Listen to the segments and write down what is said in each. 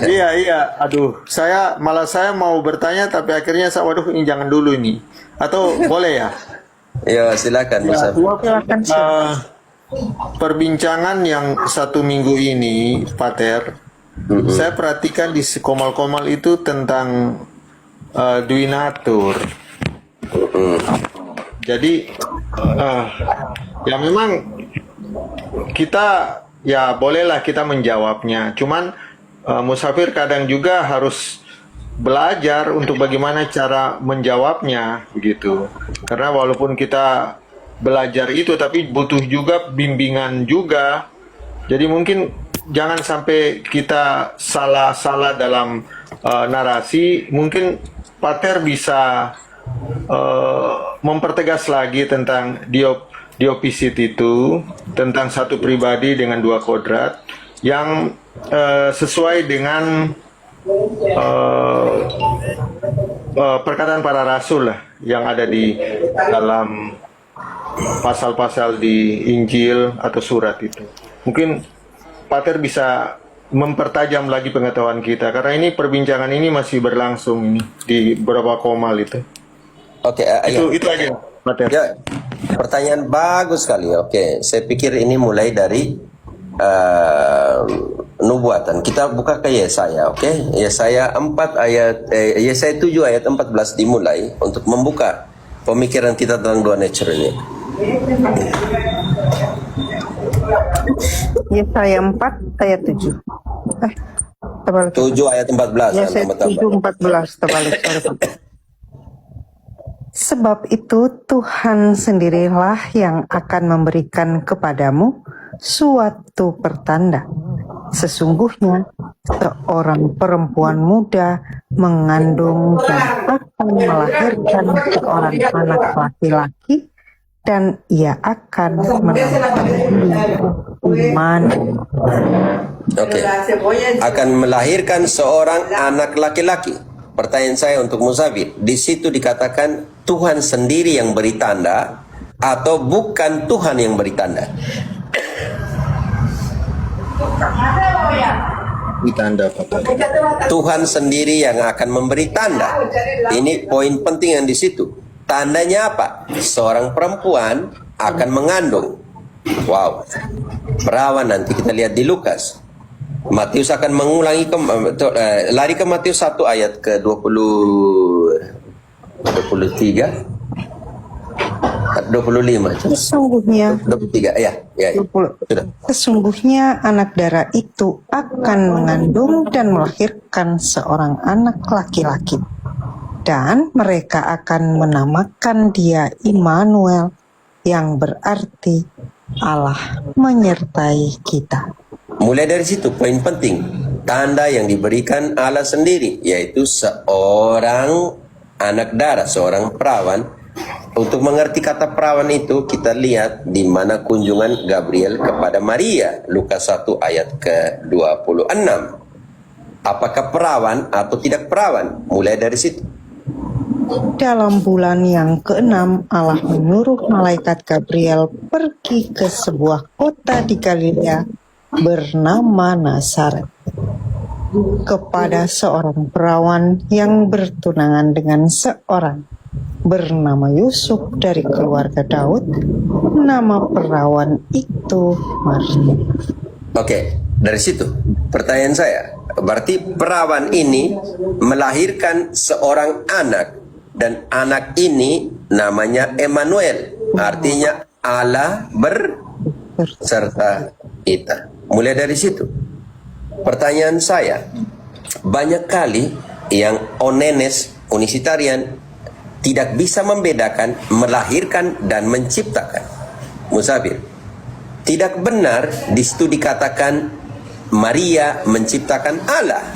Iya, iya. Aduh, saya mau bertanya tapi akhirnya waduh ini jangan dulu ini. Atau boleh ya? Ya, silakan Ya, Musafir. Silakan, silakan. eh, perbincangan yang 1 minggu ini, Pater, saya perhatikan di komal-komal itu tentang Dwi Natur. Jadi, eh, ya memang kita ya bolehlah kita menjawabnya. Cuman musafir kadang juga harus belajar untuk bagaimana cara menjawabnya begitu. Karena walaupun kita belajar itu tapi butuh juga bimbingan juga. Jadi mungkin jangan sampai kita salah-salah dalam narasi. Mungkin Pater bisa mempertegas lagi tentang diopisit itu, tentang satu pribadi dengan dua kodrat yang sesuai dengan perkataan para rasul lah yang ada di dalam pasal-pasal di Injil atau surat itu. Mungkin Pater bisa mempertajam lagi pengetahuan kita karena ini perbincangan ini masih berlangsung ini di beberapa komal itu. Oke, Itu aja, Pater. ya, pertanyaan bagus sekali. Oke, saya pikir ini mulai dari nubuatan. Kita buka ke Yesaya, oke? Yesaya 4 ayat Yesaya 7 ayat 14 dimulai untuk membuka pemikiran kita tentang dua nature ini. Yesaya 4 ayat 7. Terbalik. 7 ayat 14. Yesaya 7 14 terbalik. Sorry, Pak. Sebab itu Tuhan sendirilah yang akan memberikan kepadamu suatu pertanda. Sesungguhnya seorang perempuan muda mengandung dan akan melahirkan seorang anak laki-laki, dan ia akan menamai iman. Oke. Akan melahirkan seorang anak laki-laki. Pertanyaan saya untuk Musafir, di situ dikatakan Tuhan sendiri yang beri tanda atau bukan Tuhan yang beri tanda? Ditanda Pater. Tuhan sendiri yang akan memberi tanda. Ini poin penting yang di situ. Tandanya apa? Seorang perempuan akan mengandung. Wow. Perawan nanti kita lihat di Lukas. Matius akan mengulangi lari ke Matius 1 ayat ke 23 25. Sesungguhnya 23 ya, ya, ya. 20. Sudah. Sesungguhnya anak darah itu akan mengandung dan melahirkan seorang anak laki-laki, dan mereka akan menamakan dia Immanuel, yang berarti Allah menyertai kita. Mulai dari situ poin penting, tanda yang diberikan Allah sendiri, yaitu seorang anak darah, seorang perawan. Untuk mengerti kata perawan itu, kita lihat di mana kunjungan Gabriel kepada Maria, Lukas 1 ayat ke-26. Apakah perawan atau tidak perawan? Mulai dari situ. Dalam bulan yang ke-6, Allah menyuruh malaikat Gabriel pergi ke sebuah kota di Galilea bernama Nazaret, kepada seorang perawan yang bertunangan dengan seorang bernama Yusuf dari keluarga Daud. Nama perawan itu Maria. Oke, dari situ pertanyaan saya, berarti perawan ini melahirkan seorang anak, dan anak ini namanya Emmanuel, artinya Allah berserta kita. Mulai dari situ. Pertanyaan saya, banyak kali yang onenes, unisitarian, tidak bisa membedakan melahirkan dan menciptakan. Musafir, tidak benar di situ dikatakan Maria menciptakan Allah,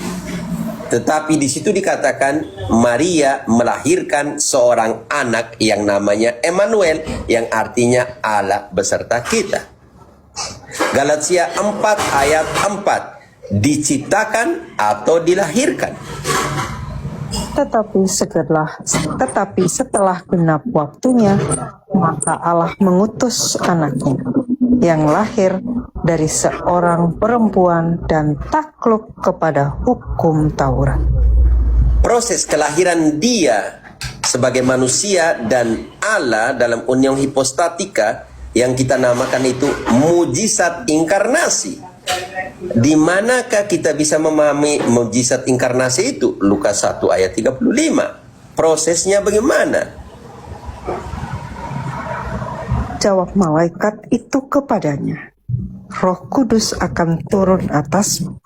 tetapi di situ dikatakan Maria melahirkan seorang anak yang namanya Emmanuel, yang artinya Allah beserta kita. Galatia 4 ayat 4, diciptakan atau dilahirkan. Tetapi setelah genap waktunya, maka Allah mengutus anaknya yang lahir dari seorang perempuan dan takluk kepada hukum Taurat. Proses kelahiran dia sebagai manusia dan Allah dalam union hipostatika yang kita namakan itu mujizat inkarnasi. Di manakah kita bisa memahami mujizat inkarnasi itu? Lukas 1 ayat 35. Prosesnya bagaimana? Jawab malaikat itu kepadanya, Roh Kudus akan turun atasmu,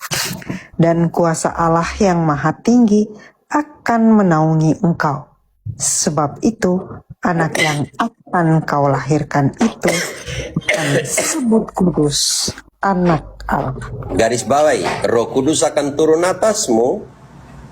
dan kuasa Allah yang Maha Tinggi akan menaungi engkau. Sebab itu, anak yang akan kau lahirkan itu akan disebut kudus, anak Allah. Garis bawahi, Roh Kudus akan turun atasmu.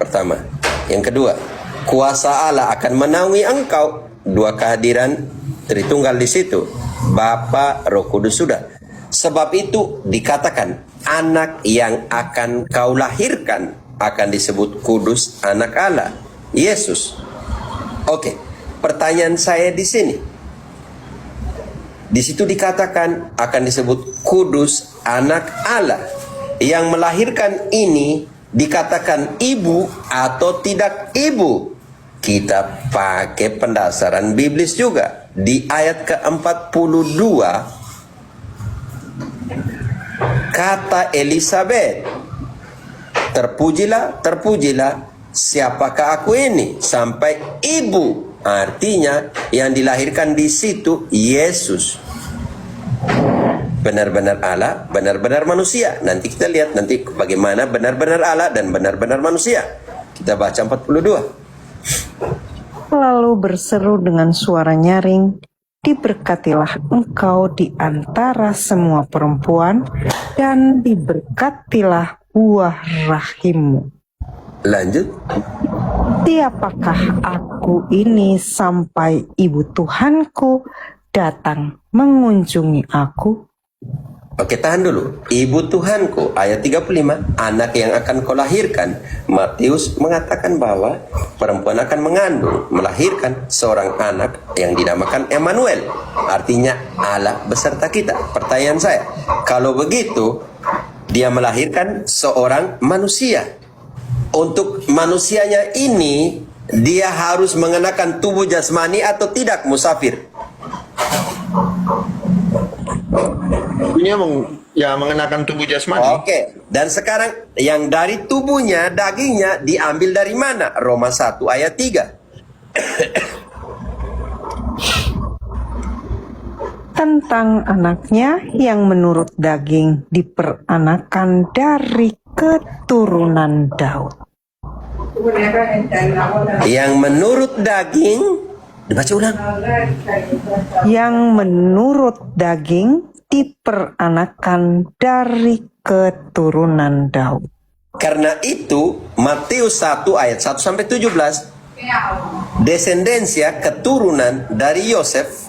Pertama. Yang kedua, kuasa Allah akan menaungi engkau. Dua kehadiran Tritunggal di situ. Bapa, Roh Kudus sudah. Sebab itu dikatakan anak yang akan kau lahirkan akan disebut kudus, anak Allah, Yesus. Oke, pertanyaan saya di sini. Di situ dikatakan akan disebut kudus, anak Allah. Yang melahirkan ini dikatakan ibu atau tidak ibu. Kita pakai pendasaran biblis juga. Di ayat ke-42 kata Elisabet, terpujilah, terpujilah, siapakah aku ini? Sampai ibu. Artinya yang dilahirkan di situ Yesus. Benar-benar Allah, benar-benar manusia. Nanti kita lihat nanti bagaimana benar-benar Allah dan benar-benar manusia. Kita baca 42. Lalu berseru dengan suara nyaring, diberkatilah engkau di antara semua perempuan, dan diberkatilah buah rahimmu. Lanjut. Siapakah aku ini sampai ibu Tuhanku datang mengunjungi aku? Oke, tahan dulu. Ibu Tuhanku, ayat 35, anak yang akan kau lahirkan. Matius mengatakan bahwa perempuan akan mengandung, melahirkan seorang anak yang dinamakan Emmanuel. Artinya Allah beserta kita. Pertanyaan saya, kalau begitu, dia melahirkan seorang manusia. Untuk manusianya ini, dia harus mengenakan tubuh jasmani atau tidak, Musafir? Tubuhnya mengenakan tubuh jasmani. Oke, dan sekarang yang dari tubuhnya, dagingnya diambil dari mana? Roma 1 ayat 3. Tentang anaknya yang menurut daging diperanakan dari keturunan Daud. Yang menurut daging, dibaca ulang. Yang menurut daging diperanakan dari keturunan Daud. Karena itu, Matius 1 ayat 1 sampai 17, desendensia keturunan dari Yosef,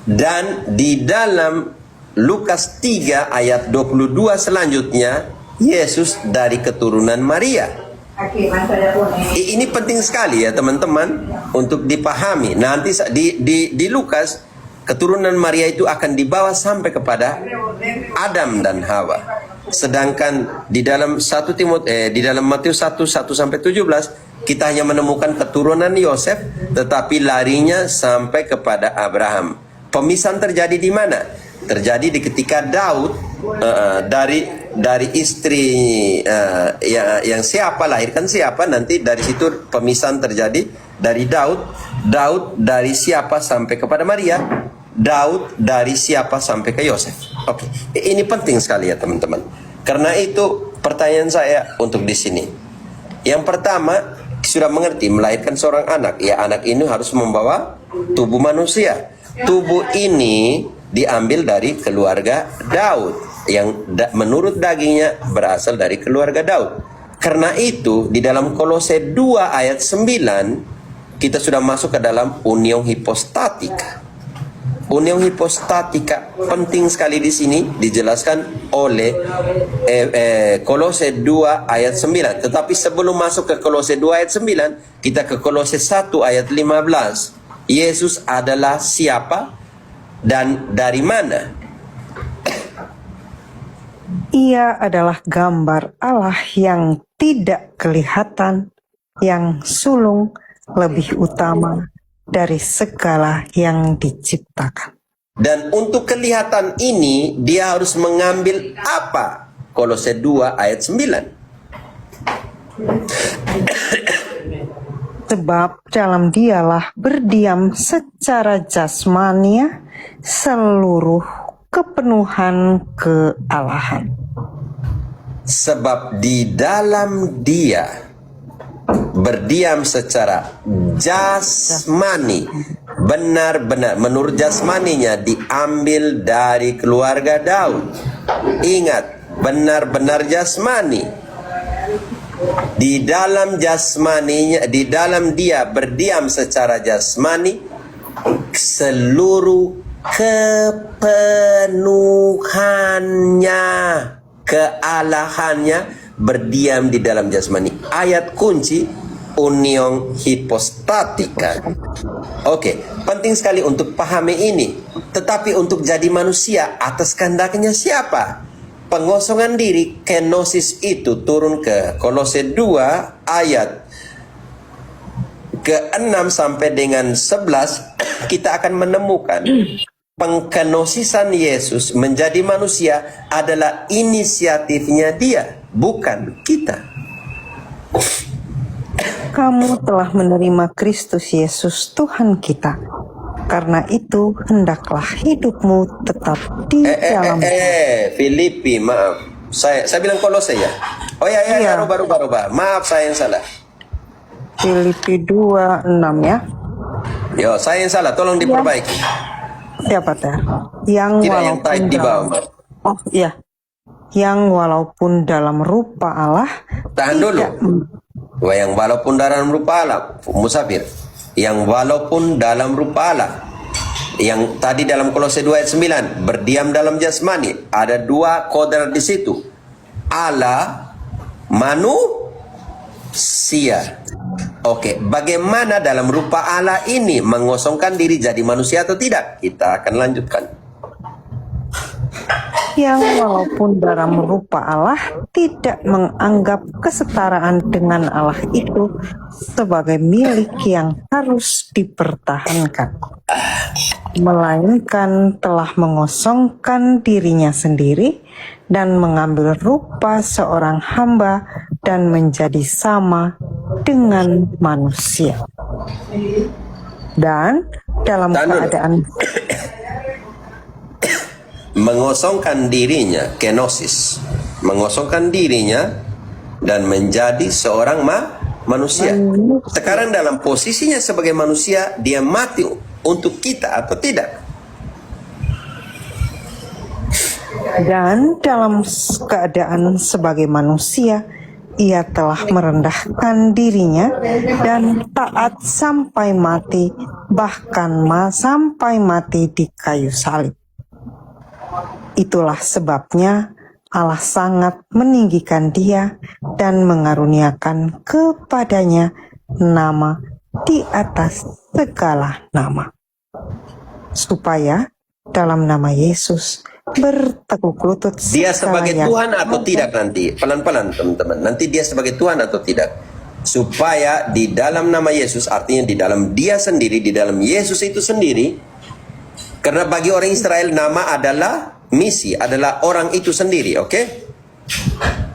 dan di dalam Lukas 3 ayat 22 selanjutnya, Yesus dari keturunan Maria. Ini penting sekali ya teman-teman untuk dipahami. Nanti di Lukas, keturunan Maria itu akan dibawa sampai kepada Adam dan Hawa. Sedangkan di dalam di dalam Matius 1 sampai 17 kita hanya menemukan keturunan Yosef, tetapi larinya sampai kepada Abraham. Pemisahan terjadi di mana? Terjadi di ketika Daud dari istri yang siapa, lahirkan siapa, nanti dari situ pemisahan terjadi dari Daud dari siapa sampai kepada Maria, Daud dari siapa sampai ke Yosef. Oke, ini penting sekali ya teman-teman. Karena itu pertanyaan saya untuk di sini. Yang pertama, sudah mengerti melahirkan seorang anak. Ya, anak ini harus membawa tubuh manusia. Tubuh ini diambil dari keluarga Daud yang menurut dagingnya berasal dari keluarga Daud. Karena itu di dalam Kolose 2 ayat 9 kita sudah masuk ke dalam union hipostatika. Union hipostatika penting sekali di sini dijelaskan oleh Kolose 2 ayat 9. Tetapi sebelum masuk ke Kolose 2 ayat 9, kita ke Kolose 1 ayat 15. Yesus adalah siapa dan dari mana? Ia adalah gambar Allah yang tidak kelihatan, yang sulung lebih utama dari segala yang diciptakan. Dan untuk kelihatan ini, dia harus mengambil apa? Kolose 2 ayat 9. Sebab dalam dialah berdiam secara jasmania seluruh kepenuhan kealahan. Sebab di dalam dia berdiam secara jasmani, benar-benar menurut jasmaninya diambil dari keluarga Daud. Ingat, benar-benar jasmani. Di dalam jasmaninya, di dalam dia berdiam secara jasmani seluruh kepenuhannya, kealahannya berdiam di dalam jasmani. Ayat kunci union hipostatika. Oke, penting sekali untuk pahami ini. Tetapi untuk jadi manusia atas kehendaknya siapa? Pengosongan diri, kenosis itu turun ke Kolose 2 ayat ke-6 sampai dengan 11, kita akan menemukan pengkenosisan Yesus menjadi manusia adalah inisiatifnya dia, bukan kita. Kamu telah menerima Kristus Yesus Tuhan kita. Karena itu hendaklah hidupmu tetap di dalam Filipi, maaf. Saya bilang Kolose ya. Oh ya, Iya. rubah. Maaf, saya yang salah. Filipi 2:6 ya. Yo, saya yang salah, tolong diperbaiki. Siapa teh? Yang Tidak yang walaupun tight di bawah. dalam- Oh iya. Yang walaupun dalam rupa Allah Tahan dulu. tidak Yang walaupun dalam rupa Allah, musafir. Yang walaupun dalam rupa Allah. Yang tadi dalam Kolose 2 ayat 9, berdiam dalam jasmani. Ada dua kodrat di situ. Allah, manusia. Oke, bagaimana dalam rupa Allah ini mengosongkan diri jadi manusia atau tidak? Kita akan lanjutkan. yang walaupun dalam rupa Allah tidak menganggap kesetaraan dengan Allah itu sebagai milik yang harus dipertahankan, melainkan telah mengosongkan dirinya sendiri dan mengambil rupa seorang hamba dan menjadi sama dengan manusia. Dan dalam Tahan dulu. keadaan Mengosongkan dirinya, kenosis, mengosongkan dirinya dan menjadi seorang manusia. Sekarang dalam posisinya sebagai manusia, dia mati untuk kita atau tidak? Dan dalam keadaan sebagai manusia, ia telah merendahkan dirinya dan taat sampai mati, bahkan sampai mati di kayu salib. Itulah sebabnya Allah sangat meninggikan dia dan mengaruniakan kepadanya nama di atas segala nama, supaya dalam nama Yesus bertekuk lutut Dia segala sebagai yang Tuhan atau tidak nanti? Pelan-pelan teman-teman. Nanti dia sebagai Tuhan atau tidak? Supaya di dalam nama Yesus, artinya di dalam dia sendiri, di dalam Yesus itu sendiri. Karena bagi orang Israel nama adalah misi, adalah orang itu sendiri, oke?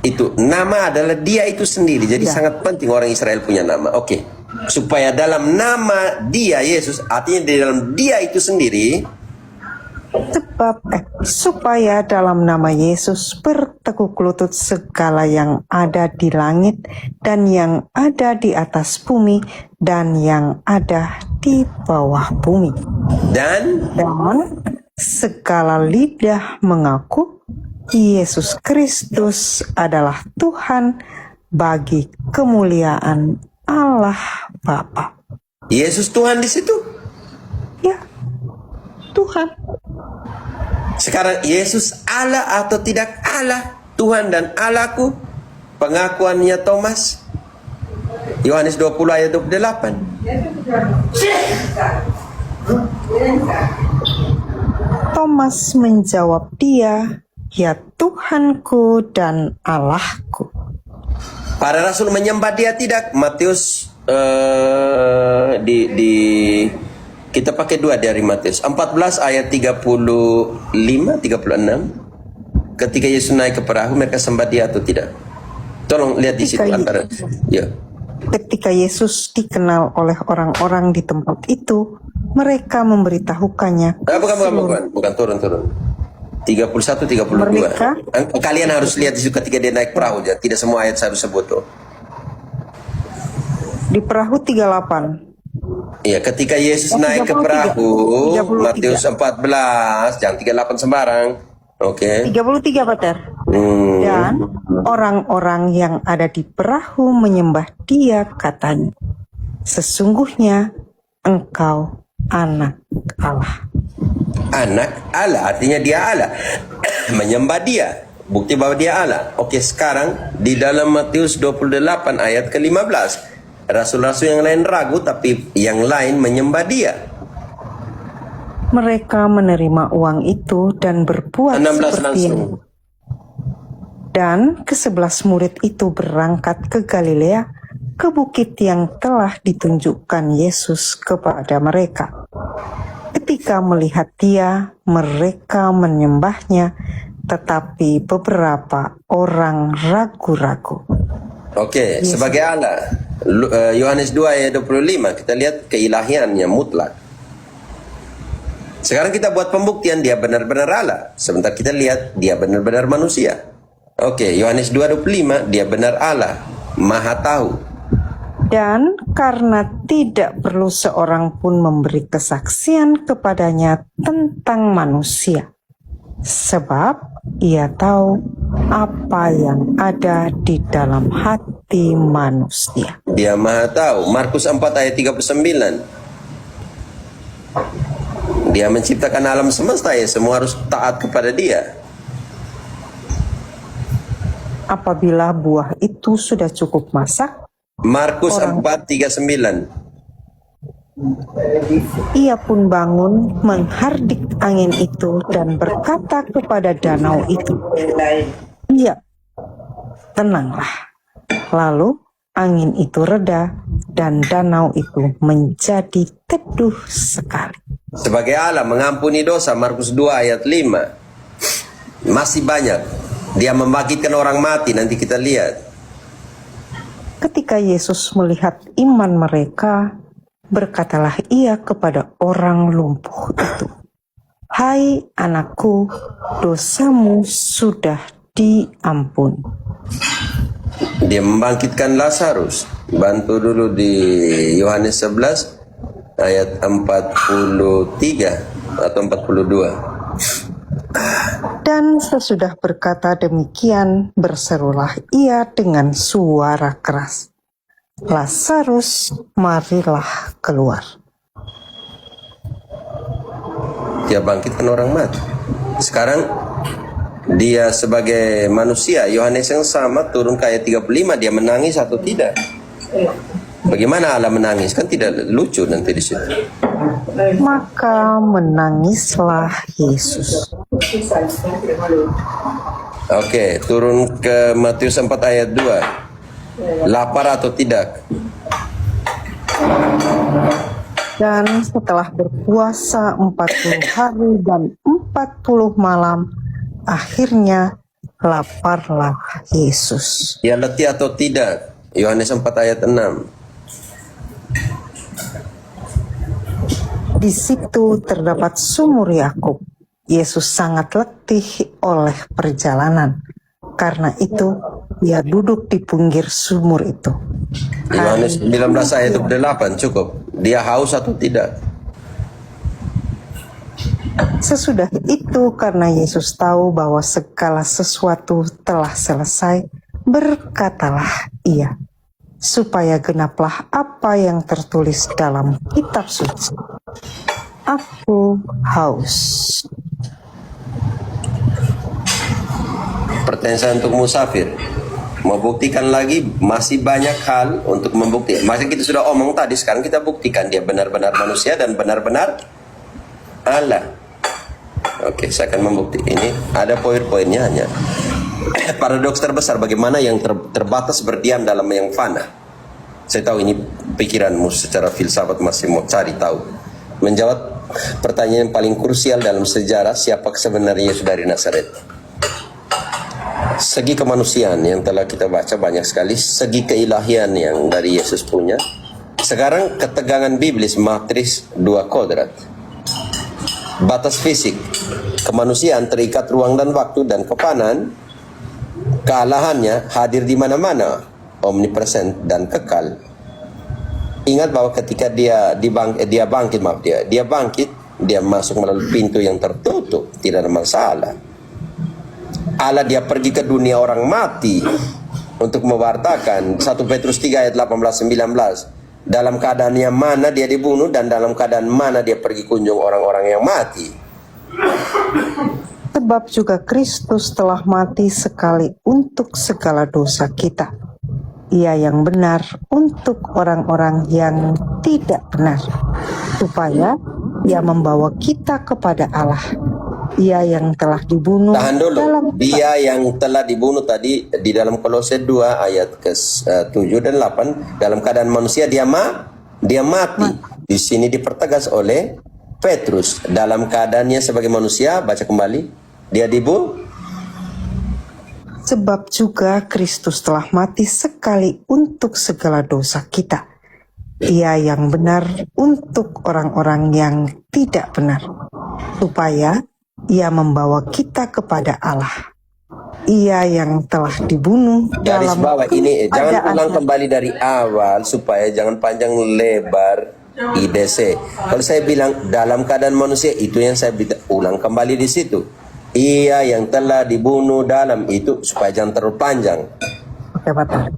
Itu nama adalah dia itu sendiri. Jadi Ya. sangat penting orang Israel punya nama, oke? Supaya dalam nama dia Yesus, artinya di dalam dia itu sendiri, supaya dalam nama Yesus bertekuk lutut segala yang ada di langit dan yang ada di atas bumi dan yang ada di bawah bumi, dan segala lidah mengaku Yesus Kristus adalah Tuhan bagi kemuliaan Allah Bapa. Yesus Tuhan di situ. Ya, Tuhan. Sekarang Yesus Allah atau tidak Allah? Tuhan dan Allahku. Pengakuannya Thomas. Yohanes 20 ayat 28. Thomas menjawab dia, ya Tuhanku dan Allahku. Para rasul menyembah dia tidak? Matius kita pakai 2 dari Matius 14 ayat 35 36. Ketika Yesus naik ke perahu, mereka sembah dia atau tidak? Tolong lihat di situ antara. Ya. Ketika Yesus dikenal oleh orang-orang di tempat itu, mereka memberitahukannya. Bukan turun. 31 32. Mereka? Kalian harus lihat di situ ketika dia naik perahu, tidak semua ayat saya harus sebut tuh. Di perahu 38. Iya, ketika Yesus naik ke 33. perahu, 33. Matius 14, jangan 38 sembarang. Oke. 33, Pater. Dan orang-orang yang ada di perahu menyembah dia, katanya, sesungguhnya engkau anak Allah. Anak Allah, artinya dia Allah. Menyembah dia, bukti bahwa dia Allah. Oke, sekarang di dalam Matius 28 ayat ke-15, rasul-rasul yang lain ragu, tapi yang lain menyembah dia. Mereka menerima uang itu dan berbuat 16 seperti langsung. yang. Dan ke-11 murid itu berangkat ke Galilea, ke bukit yang telah ditunjukkan Yesus kepada mereka. Ketika melihat dia, mereka menyembahnya, tetapi beberapa orang ragu-ragu. Oke, Yes. sebagai Allah. Yohanes 2 ayat 25, kita lihat keilahiannya mutlak. Sekarang kita buat pembuktian dia benar-benar Allah. Sebentar kita lihat dia benar-benar manusia. Oke, Yohanes 2:25, dia benar Allah, Maha tahu. Dan karena tidak perlu seorang pun memberi kesaksian kepadanya tentang manusia, sebab ia tahu apa yang ada di dalam hati manusia. Dia Maha tahu. Markus 4 ayat 39. Dia menciptakan alam semesta, ya semua harus taat kepada dia. Apabila buah itu sudah cukup masak, Markus 4:39. ia pun bangun menghardik angin itu dan berkata kepada danau itu, "Ya, tenanglah." Lalu angin itu reda dan danau itu menjadi teduh sekali. Sebagai Allah mengampuni dosa, Markus 2 ayat 5. Masih banyak. Dia membangkitkan orang mati, nanti kita lihat. Ketika Yesus melihat iman mereka, berkatalah ia kepada orang lumpuh itu, "Hai anakku, dosamu sudah diampuni." Dia membangkitkan Lazarus. Bantu dulu di Yohanes 11 ayat 43 atau 42. Dan sesudah berkata demikian, berserulah ia dengan suara keras, "Lazarus, marilah keluar." Dia bangkitkan orang mati. Sekarang dia sebagai manusia, Yohanes yang sama turun ke ayat 35, dia menangis atau tidak? Bagaimana Allah menangis? Kan tidak lucu nanti di situ. Maka menangislah Yesus. Oke, turun ke Matius 4 ayat 2. Lapar atau tidak? Dan setelah berpuasa 40 hari dan 40 malam, akhirnya laparlah Yesus. Dia letih atau tidak? Yohanes 4 ayat 6. Di situ terdapat sumur Yakub. Yesus sangat letih oleh perjalanan. Karena itu, ia duduk di pinggir sumur itu. Yohanes 19 ayat 28 cukup. Dia haus atau tidak? Sesudah itu, karena Yesus tahu bahwa segala sesuatu telah selesai, berkatalah ia, supaya genaplah apa yang tertulis dalam kitab suci. Aku haus. Pertanyaan saya untuk musafir. Mau buktikan lagi, masih banyak hal untuk membuktikan. Masih kita sudah omong tadi, sekarang kita buktikan dia benar-benar manusia dan benar-benar Allah. Oke, saya akan membukti. Ini ada poin-poinnya hanya. Paradoks terbesar, bagaimana yang terbatas berdiam dalam yang fana. Saya tahu ini pikiranmu secara filsafat masih mau cari tahu. Menjawab pertanyaan yang paling krusial dalam sejarah, siapa sebenarnya Yesus dari Nazaret. Segi kemanusiaan yang telah kita baca banyak sekali, segi keilahian yang dari Yesus punya. Sekarang ketegangan biblis, matris 2 kodrat. Batas fisik, kemanusiaan terikat ruang dan waktu, dan kepanan, kealahannya hadir di mana-mana, omnipresent dan kekal. Ingat bahwa ketika dia bangkit, dia masuk melalui pintu yang tertutup, tidak ada masalah. Allah dia pergi ke dunia orang mati untuk mewartakan 1 Petrus 3 ayat 18-19. Dalam keadaan yang mana dia dibunuh dan dalam keadaan mana dia pergi kunjung orang-orang yang mati. Sebab juga Kristus telah mati sekali untuk segala dosa kita. Ia yang benar untuk orang-orang yang tidak benar, supaya ia membawa kita kepada Allah. Ia yang telah dibunuh Tahan dulu. dalam Dia yang telah dibunuh tadi di dalam Kolose 2 ayat ke-7 dan 8, dalam keadaan manusia dia mati. Di sini dipertegas oleh Petrus, dalam keadaannya sebagai manusia, baca kembali, dia dibunuh. Sebab juga Kristus telah mati sekali untuk segala dosa kita. Ia yang benar untuk orang-orang yang tidak benar, supaya ia membawa kita kepada Allah. Ia yang telah dibunuh Garis dalam bawah ini, jangan keadaannya. ulang kembali dari awal supaya jangan panjang lebar IDC. Kalau saya bilang dalam keadaan manusia, itu yang saya ulang kembali di situ. Ia yang telah dibunuh dalam itu, supaya jangan terlalu panjang. Oke, Pak.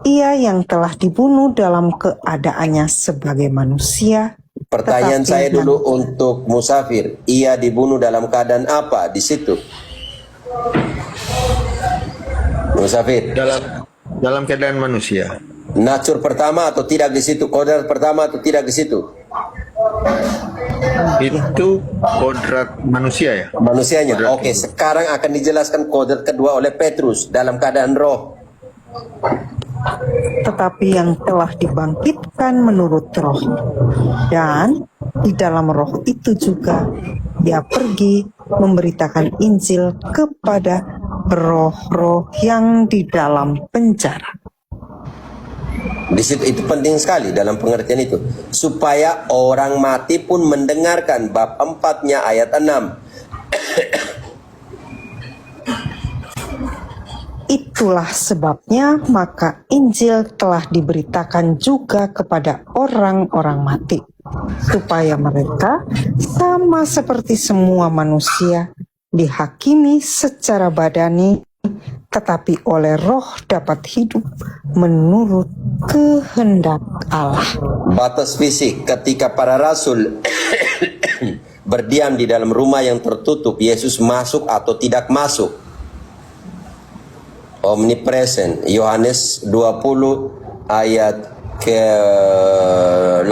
Ia yang telah dibunuh dalam keadaannya sebagai manusia. Pertanyaan Tetapi saya yang- dulu untuk musafir, ia dibunuh dalam keadaan apa di situ? Musafir, Dalam keadaan manusia. natur pertama atau tidak di situ? Kodrat pertama atau tidak di situ? Itu kodrat manusia ya. Manusianya. Kodrat Oke, kedua. sekarang akan dijelaskan kodrat kedua oleh Petrus dalam keadaan roh. tetapi yang telah dibangkitkan menurut roh. Dan di dalam roh itu juga dia pergi memberitakan Injil kepada roh-roh yang di dalam penjara. Di situ itu penting sekali dalam pengertian itu, supaya orang mati pun mendengarkan. Bab 4-nya ayat 6. Itulah sebabnya maka Injil telah diberitakan juga kepada orang-orang mati, supaya mereka sama seperti semua manusia dihakimi secara badani, tetapi oleh roh dapat hidup menurut kehendak Allah. Batas fisik, ketika para rasul berdiam di dalam rumah yang tertutup, Yesus masuk atau tidak masuk? Omnipresent, Yohanes 20 ayat ke-18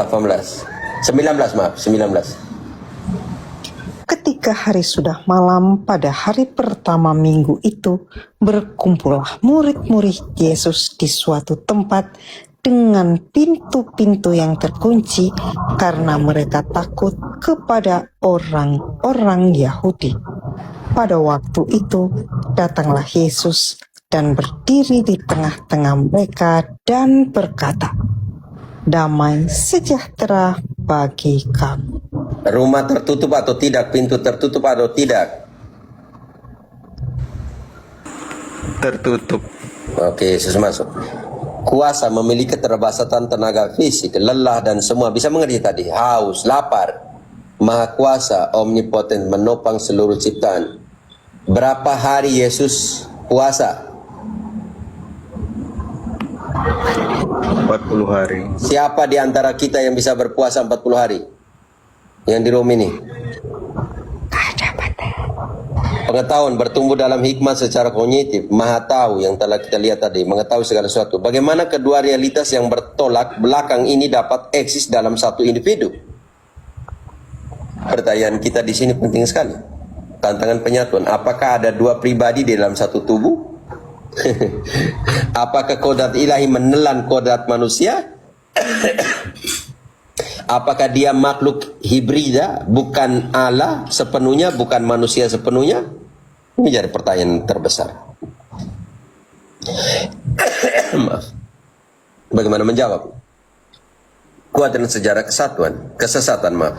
19. Ketika hari sudah malam pada hari pertama minggu itu, berkumpullah murid-murid Yesus di suatu tempat dengan pintu-pintu yang terkunci karena mereka takut kepada orang-orang Yahudi. Pada waktu itu datanglah Yesus dan berdiri di tengah-tengah mereka dan berkata, "Damai sejahtera bagi kamu." Rumah tertutup atau tidak? Pintu tertutup atau tidak? Tertutup. Oke, Yesus masuk. Kuasa memiliki keterbatasan tenaga fisik, lelah dan semua. Bisa mengerti tadi? Haus, lapar. Maha kuasa, omnipoten, menopang seluruh ciptaan. Berapa hari Yesus puasa? 40 hari. Siapa di antara kita yang bisa berpuasa 40 hari? Yang di room ini. Pengetahuan bertumbuh dalam hikmah secara kognitif, maha tahu yang telah kita lihat tadi, mengetahui segala sesuatu. Bagaimana kedua realitas yang bertolak belakang ini dapat eksis dalam satu individu? Pertanyaan kita di sini penting sekali. tantangan penyatuan. Apakah ada dua pribadi di dalam satu tubuh? Apakah kodrat ilahi menelan kodrat manusia? Apakah dia makhluk hibrida, bukan Allah sepenuhnya, bukan manusia sepenuhnya? Ini jadi pertanyaan terbesar. Maaf. Bagaimana menjawab? Kuadran sejarah kesesatan, maaf.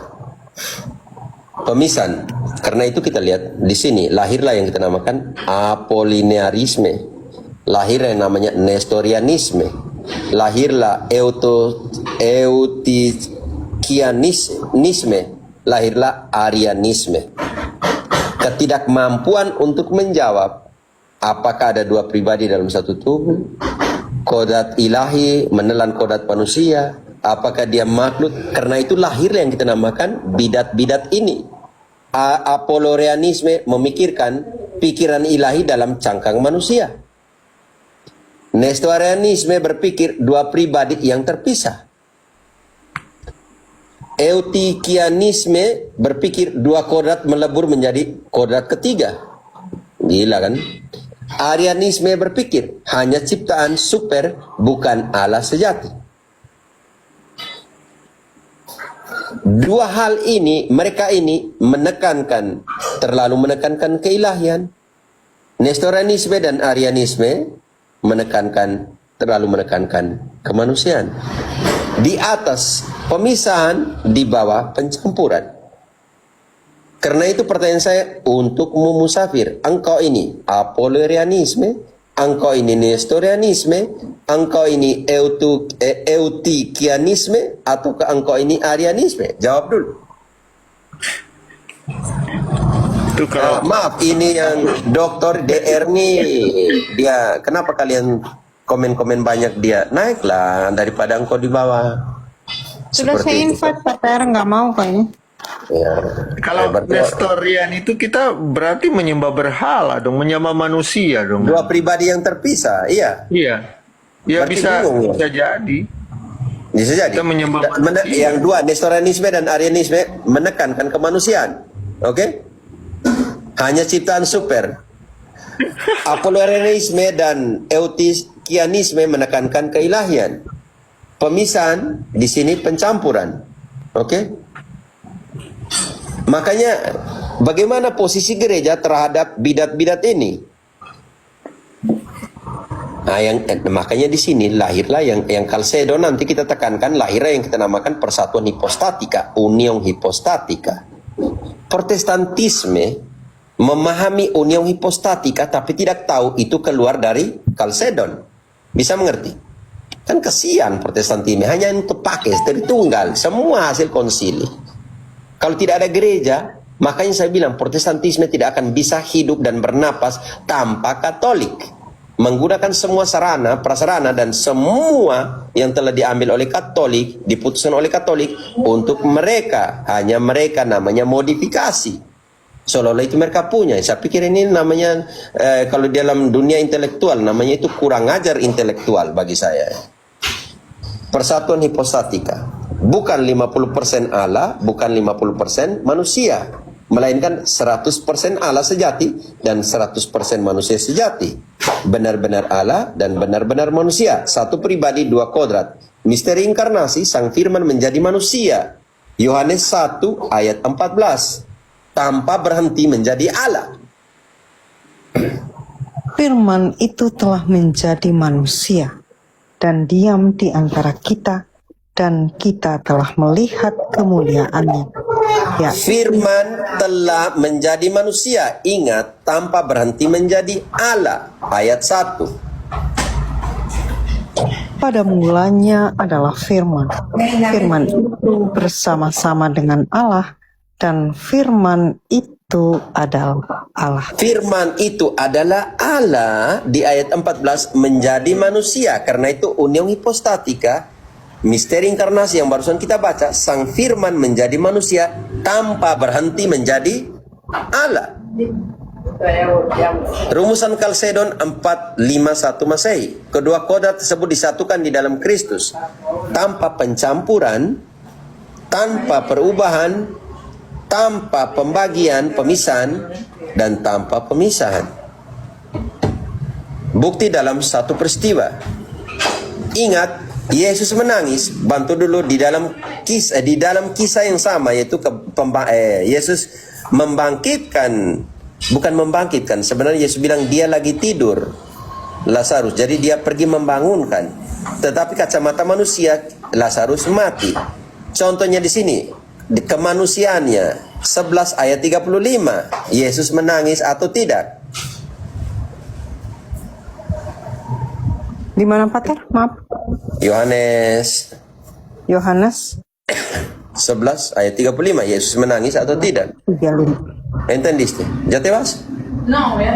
Pemisahan. Karena itu kita lihat di sini lahirlah yang kita namakan apolinearisme, lahir yang namanya nestorianisme, lahirlah eutikianisme, lahirlah arianisme. Ketidakmampuan untuk menjawab apakah ada dua pribadi dalam satu tubuh, kodrat ilahi menelan kodrat manusia, apakah dia makhluk. Karena itu lahirlah yang kita namakan bidat-bidat ini. Apolorianisme memikirkan pikiran ilahi dalam cangkang manusia. Nestorianisme berpikir dua pribadi yang terpisah. Eutikianisme berpikir dua kodrat melebur menjadi kodrat ketiga. Gila kan? Arianisme berpikir hanya ciptaan super, bukan Allah sejati. Dua hal ini, mereka ini terlalu menekankan keilahian. Nestorianisme dan Arianisme terlalu menekankan kemanusiaan. Di atas pemisahan, di bawah pencampuran. Karena itu pertanyaan saya untukmu musafir, engkau ini Apolorianisme, engkau ini Nestorianisme, engkau ini Eutikianisme, ataukah engkau ini Arianisme? Jawab dulu. Itu kalau Maaf, ini yang Dr. DR nih, dia kenapa kalian komen-komen banyak dia? Naiklah daripada engkau di bawah. Sudah Seperti saya itu. invite, Pak PR nggak mau kayaknya. Ya. kalau Nestorian itu kita berarti menyembah berhala dong, menyembah manusia dong. Dua pribadi yang terpisah, iya. Iya. Ya Berarti bisa bingung, ya? bisa jadi. Bisa jadi. Kita menyembah manusia. Yang dua, Nestorianisme dan Arianisme menekankan kemanusiaan. Oke? Hanya ciptaan super. Apolorianisme dan Eutikianisme menekankan keilahian. Pemisahan di sini pencampuran. Oke? Makanya bagaimana posisi gereja terhadap bidat-bidat ini? Nah, makanya di sini lahirlah yang Chalcedon nanti kita tekankan, lahirlah yang kita namakan persatuan hipostatika, union hipostatika. Protestantisme memahami union hipostatika tapi tidak tahu itu keluar dari Chalcedon. Bisa mengerti? Kan kesian Protestantisme, hanya untuk pakai Tritunggal, semua hasil konsili. Kalau tidak ada gereja, makanya saya bilang Protestantisme tidak akan bisa hidup dan bernapas tanpa Katolik. Menggunakan semua sarana, prasarana dan semua yang telah diambil oleh Katolik, diputuskan oleh Katolik untuk mereka. Hanya mereka namanya modifikasi. Seolah-olah itu mereka punya. Saya pikir ini namanya, kalau dalam dunia intelektual, namanya itu kurang ajar intelektual bagi saya. Persatuan hipostatika. Bukan 50% Allah, bukan 50% manusia. Melainkan 100% Allah sejati dan 100% manusia sejati. Benar-benar Allah dan benar-benar manusia. Satu pribadi, dua kodrat. Misteri inkarnasi, sang firman menjadi manusia. Yohanes 1 ayat 14. Tanpa berhenti menjadi Allah. Firman itu telah menjadi manusia dan diam di antara kita, dan kita telah melihat kemuliaannya. Ya, Firman telah menjadi manusia. Ingat, tanpa berhenti menjadi Allah. Ayat 1. pada mulanya adalah firman. Firman itu bersama-sama dengan Allah, dan firman itu adalah Allah. Firman itu adalah Allah di ayat 14 menjadi manusia. Karena itu union hipostatika, misteri inkarnasi yang barusan kita baca, sang firman menjadi manusia tanpa berhenti menjadi Allah. Rumusan Chalcedon 451 Masehi. Kedua kodrat tersebut disatukan di dalam Kristus tanpa pencampuran, tanpa perubahan, tanpa pembagian, pemisahan, dan tanpa pemisahan. Bukti dalam satu peristiwa. Ingat, Yesus menangis. Bantu dulu di dalam kisah yang sama, yaitu Yesus membangkitkan, bukan membangkitkan. Sebenarnya Yesus bilang dia lagi tidur, Lazarus. Jadi dia pergi membangunkan. Tetapi kacamata manusia, Lazarus mati. Contohnya di sini, di kemanusiaannya 11 ayat 35. Yesus menangis atau tidak? Di mana Pater? Maaf. Yohanes Yohanes 11 ayat 35. Yesus menangis atau tidak? 35. Entendiste? Ya te vas?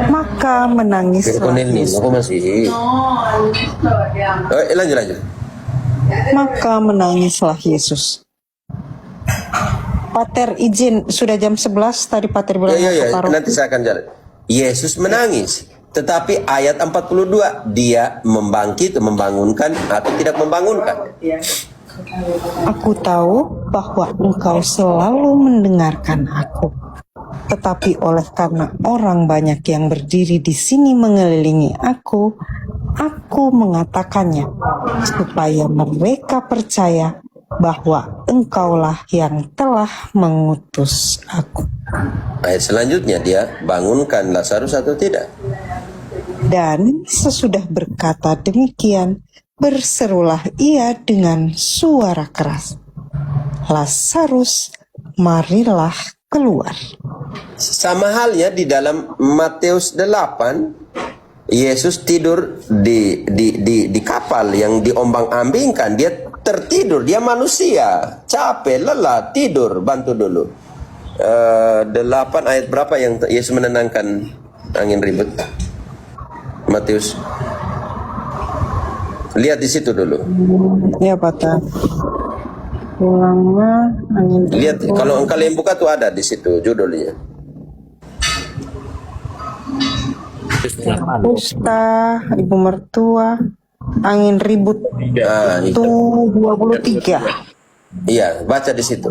Maka menangislah Con el niño, Yesus. ¿cómo así? Lanjut. Maka menangislah Yesus. Pater izin, sudah jam 11 tadi Pater bilang mau ke paroki. Nanti saya akan jalan. Yesus menangis. Tetapi ayat 42, dia membangunkan atau tidak membangunkan. Aku tahu bahwa engkau selalu mendengarkan aku. Tetapi oleh karena orang banyak yang berdiri di sini mengelilingi aku mengatakannya, supaya mereka percaya bahwa engkaulah yang telah mengutus aku. Ayat selanjutnya, dia bangunkan Lazarus atau tidak? Dan sesudah berkata demikian, berserulah ia dengan suara keras, Lazarus, marilah keluar. Sama halnya di dalam Matius 8, Yesus tidur di kapal yang diombang-ambingkan. Dia tertidur, dia manusia, capek, lelah, tidur. Bantu dulu. 8 ayat berapa yang Yesus menenangkan angin ribut? Matius. Lihat di situ dulu. Ya Pater. Ulangnya angin Lihat, kalau kalian buka tuh ada di situ judulnya. Pusta, ibu mertua, angin ribut Nah, itu 23. iya, baca di situ.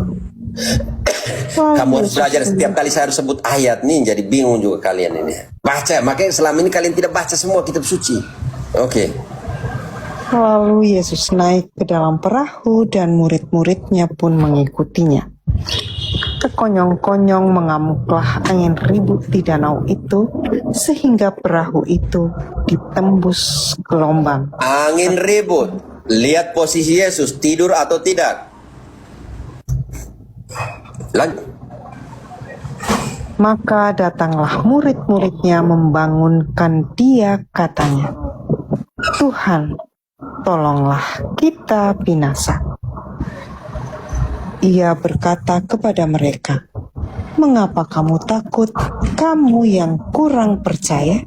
Kamu harus belajar, setiap kali saya harus sebut ayat nih, jadi bingung juga kalian ini. Baca, makanya selama ini kalian tidak baca semua kitab suci. Oke. Lalu Yesus naik ke dalam perahu dan murid-muridnya pun mengikutinya. Sekonyong-konyong mengamuklah angin ribut di danau itu, sehingga perahu itu ditembus gelombang. Angin ribut. Lihat posisi Yesus, tidur atau tidak? Lanjut. Maka datanglah murid-muridnya membangunkan dia, katanya, Tuhan, tolonglah kita binasa. Ia berkata kepada mereka, mengapa kamu takut, kamu yang kurang percaya?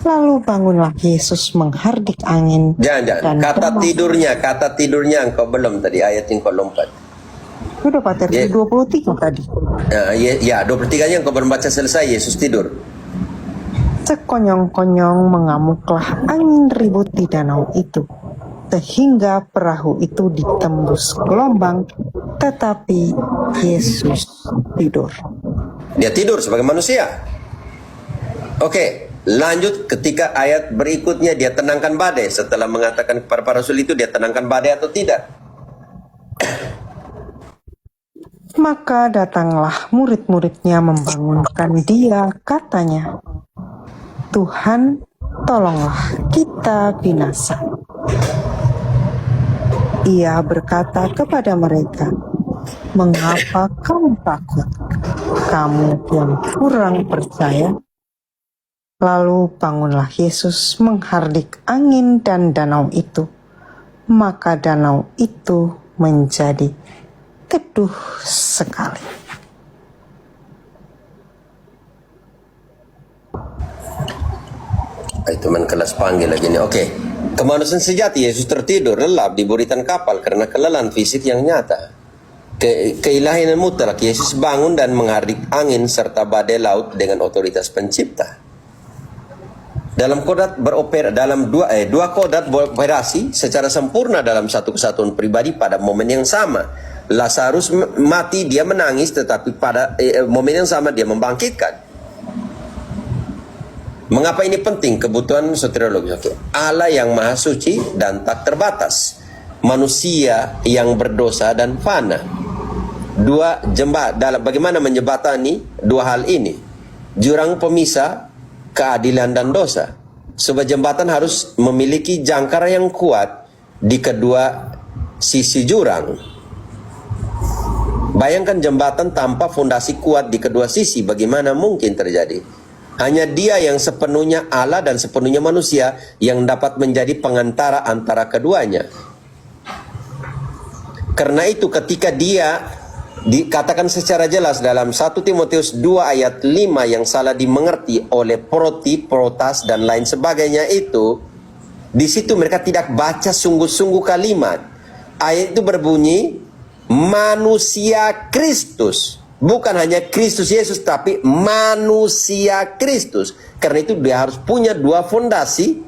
Lalu bangunlah Yesus menghardik angin. Jangan. Kata tidurnya engkau belum tadi, ayat yang kau lompat. Sudah Pater, 23 tadi. Ya, 23-nya engkau belum baca selesai, Yesus tidur. Sekonyong-konyong mengamuklah angin ribut di danau itu, sehingga perahu itu ditembus gelombang, tetapi Yesus tidur. Dia tidur sebagai manusia. Oke, lanjut ketika ayat berikutnya, dia tenangkan badai. Setelah mengatakan kepada para rasul itu, dia tenangkan badai atau tidak? Maka datanglah murid-muridnya membangunkan dia, katanya, Tuhan, tolonglah kita binasa. Ia berkata kepada mereka, mengapa kamu takut, kamu yang kurang percaya? Lalu bangunlah Yesus menghardik angin dan danau itu, maka danau itu menjadi teduh sekali. Teman kelas panggil lagi nih. Oke. Kemanusiaan sejati, Yesus tertidur lelap di buritan kapal karena kelelahan fisik yang nyata. Keilahian mutlak, Yesus bangun dan menghardik angin serta badai laut dengan otoritas pencipta. Dalam dua kodrat beroperasi secara sempurna dalam satu kesatuan pribadi pada momen yang sama. Lazarus mati, dia menangis, tetapi pada momen yang sama dia membangkitkan. Mengapa ini penting? Kebutuhan soteriologi. Allah yang maha suci dan tak terbatas, manusia yang berdosa dan fana. Bagaimana menjembatani dua hal ini? Jurang pemisah keadilan dan dosa. Sebuah jembatan harus memiliki jangkar yang kuat di kedua sisi jurang. Bayangkan jembatan tanpa fondasi kuat di kedua sisi, bagaimana mungkin terjadi? Hanya Dia yang sepenuhnya Allah dan sepenuhnya manusia yang dapat menjadi pengantara antara keduanya. Karena itu ketika Dia dikatakan secara jelas dalam 1 Timotius 2 ayat 5 yang salah dimengerti oleh protas dan lain sebagainya, itu di situ mereka tidak baca sungguh-sungguh kalimat. Ayat itu berbunyi manusia Kristus. Bukan hanya Kristus Yesus, tapi manusia Kristus. Karena itu dia harus punya dua fondasi,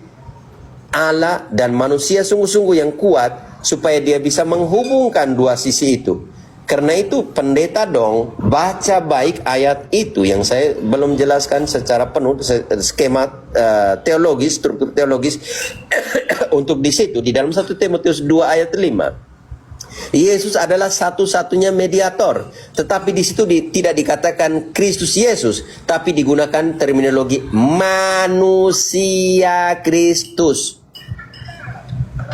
Allah dan manusia sungguh-sungguh yang kuat, supaya dia bisa menghubungkan dua sisi itu. Karena itu pendeta dong baca baik ayat itu yang saya belum jelaskan secara penuh skema teologis, struktur teologis untuk di situ di dalam 1 Timotius 2 ayat 5. Yesus adalah satu-satunya mediator, tetapi di situ tidak dikatakan Kristus Yesus, tapi digunakan terminologi manusia Kristus.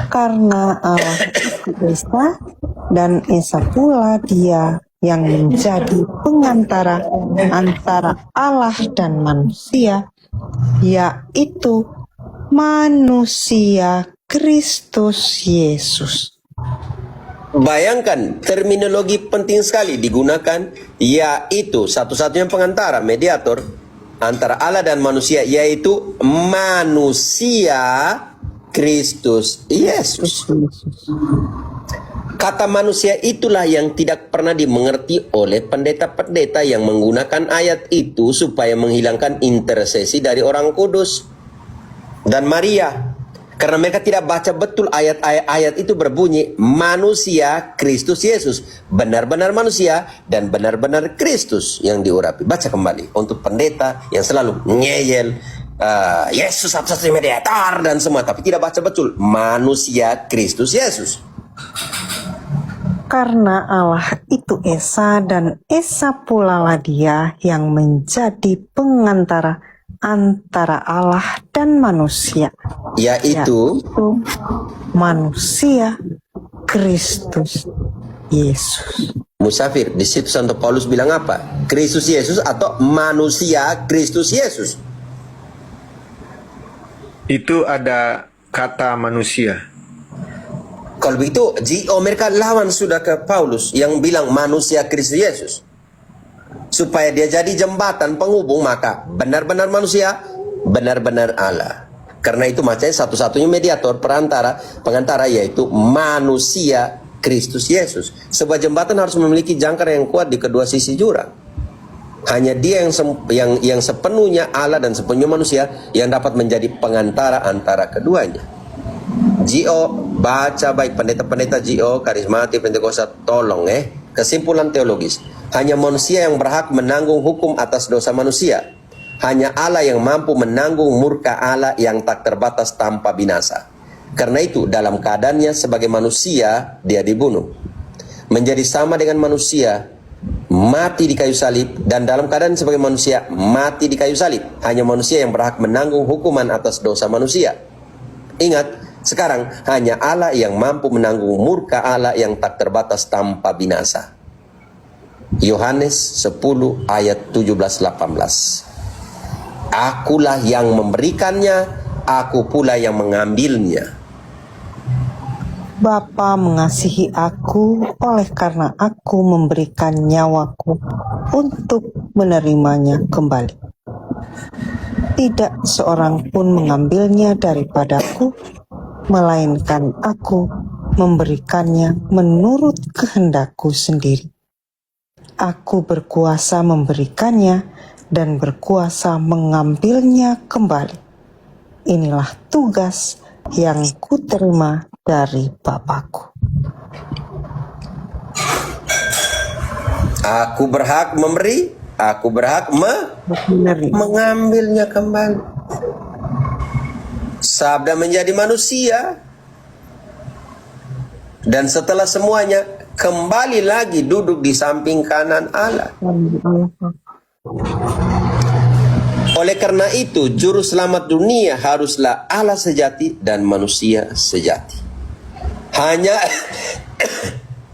Karena Allah itu Esa dan Esa pula Dia yang menjadi pengantara antara Allah dan manusia, yaitu manusia Kristus Yesus. Bayangkan, terminologi penting sekali digunakan, yaitu satu-satunya pengantara, mediator antara Allah dan manusia, yaitu manusia Kristus Yesus. Kata manusia itulah yang tidak pernah dimengerti oleh pendeta-pendeta yang menggunakan ayat itu supaya menghilangkan intercesi dari orang kudus dan Maria. Karena mereka tidak baca betul ayat itu berbunyi manusia Kristus Yesus, benar-benar manusia dan benar-benar Kristus yang diurapi. Baca kembali untuk pendeta yang selalu ngeyel Yesus satu-satunya mediator dan semua, tapi tidak baca betul manusia Kristus Yesus. Karena Allah itu Esa dan Esa pula lah Dia yang menjadi pengantara antara Allah dan manusia, Yaitu manusia Kristus Yesus. Musafir, di situ Santo Paulus bilang apa? Kristus Yesus atau manusia Kristus Yesus? Itu ada kata manusia. Kalau begitu, mereka lawan sudah ke Paulus yang bilang manusia Kristus Yesus. Supaya dia jadi jembatan penghubung, maka benar-benar manusia, benar-benar Allah. Karena itu makanya satu-satunya mediator pengantara yaitu manusia Kristus Yesus. Sebuah jembatan harus memiliki jangkar yang kuat di kedua sisi jurang. Hanya Dia yang sepenuhnya Allah dan sepenuhnya manusia yang dapat menjadi pengantara antara keduanya. Baca baik pendeta-pendeta karismatik Pentakosta, tolong kesimpulan teologis. Hanya manusia yang berhak menanggung hukum atas dosa manusia. Hanya Allah yang mampu menanggung murka Allah yang tak terbatas tanpa binasa. Karena itu dalam keadaannya sebagai manusia dia dibunuh. Menjadi sama dengan manusia, mati di kayu salib, dan dalam keadaan sebagai manusia mati di kayu salib. Hanya manusia yang berhak menanggung hukuman atas dosa manusia. Ingat, sekarang hanya Allah yang mampu menanggung murka Allah yang tak terbatas tanpa binasa. Yohanes 10 ayat 17-18. Akulah yang memberikannya, aku pula yang mengambilnya. Bapa mengasihi aku oleh karena aku memberikan nyawaku untuk menerimanya kembali. Tidak seorang pun mengambilnya daripadaku, melainkan aku memberikannya menurut kehendakku sendiri. Aku berkuasa memberikannya dan berkuasa mengambilnya kembali. Inilah tugas yang kuterima dari Bapakku. Aku berhak memberi, aku berhak Menerima. mengambilnya kembali. Sabda menjadi manusia, dan setelah semuanya kembali lagi duduk di samping kanan Allah. Oleh karena itu, juru selamat dunia haruslah Allah sejati dan manusia sejati.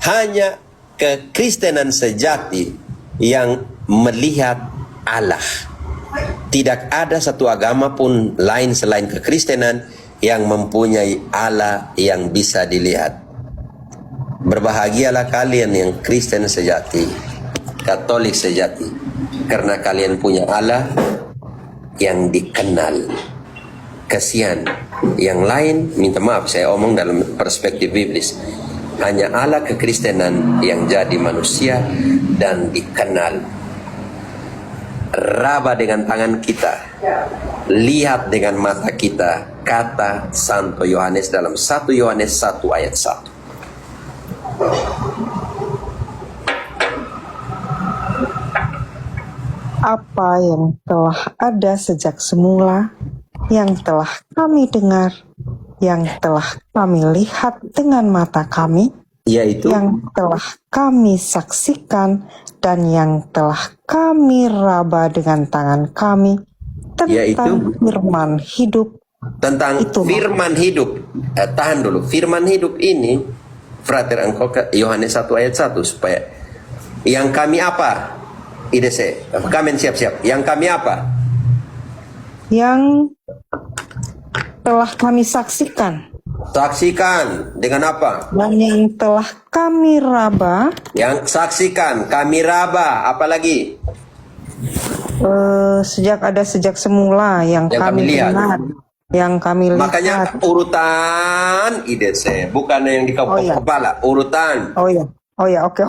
Hanya kekristenan sejati yang melihat Allah. Tidak ada satu agama pun lain selain kekristenan yang mempunyai Allah yang bisa dilihat. Berbahagialah kalian yang Kristen sejati, Katolik sejati, karena kalian punya Allah yang dikenal. Kasihan yang lain, minta maaf saya omong dalam perspektif biblis, hanya Allah kekristenan yang jadi manusia dan dikenal. Raba dengan tangan kita, lihat dengan mata kita, kata Santo Yohanes dalam 1 Yohanes 1 ayat 1. Apa yang telah ada sejak semula, yang telah kami dengar, yang telah kami lihat dengan mata kami, Yaitu yang telah kami saksikan, dan yang telah kami raba dengan tangan kami, Yaitu? tentang firman hidup. tentang Itu. firman hidup. Tahan dulu, firman hidup ini, Frater, engkau ke Yohanes 1 ayat 1, supaya yang kami apa? IDC, kami siap-siap. Yang kami apa? Yang telah kami saksikan, Saksikan dengan apa? dan yang telah kami raba, Yang saksikan, kami raba, apalagi? sejak semula, yang Yang kami kami lihat. dengar, yang kami lihat. Makanya urutan IDC, bukan yang di Oh, iya. kepala, urutan. Oh ya, oke.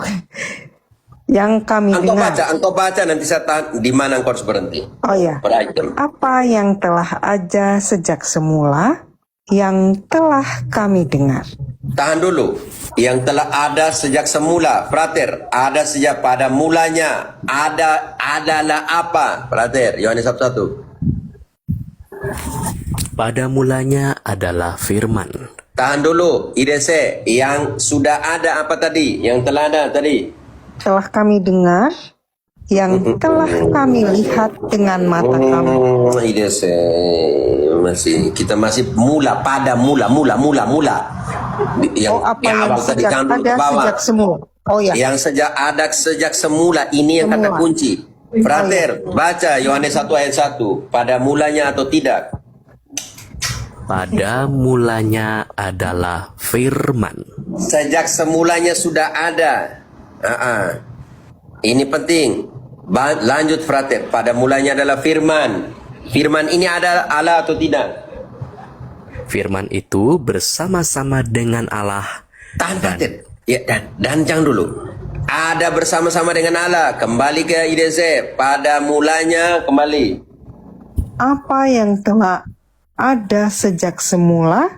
Yang kami dengar. Engkau baca nanti saya tahan di mana engkau harus berhenti. Oh ya. Per item. Apa yang telah ada sejak semula, yang telah kami dengar. Tahan dulu. Yang telah ada sejak semula, Frater, ada sejak pada mulanya. Adalah apa? Frater, Yohanes 1:1. Pada mulanya adalah firman. Tahan dulu, IDC. Yang sudah ada apa tadi? Yang telah ada tadi. Telah kami dengar, yang telah kami lihat dengan mata kami. IDC. Kita masih pada mula. Yang Apa yang awal tadi, sejak tahan dulu ada ke bawah. sejak semula. Oh ya. Yang sejak semula, ini yang kata Semula. kunci. Frater, baca Yohanes 1 ayat 1. Pada mulanya atau tidak? Pada mulanya adalah firman. Sejak semulanya sudah ada. Ini penting. Lanjut Frater. Pada mulanya adalah firman. Firman ini ada Allah atau tidak? Firman itu bersama-sama dengan Allah. Tahan Frater. Ya, dan jangan dulu. Ada bersama-sama dengan Allah. Kembali ke IDC. Pada mulanya kembali. Apa yang telah ada sejak semula,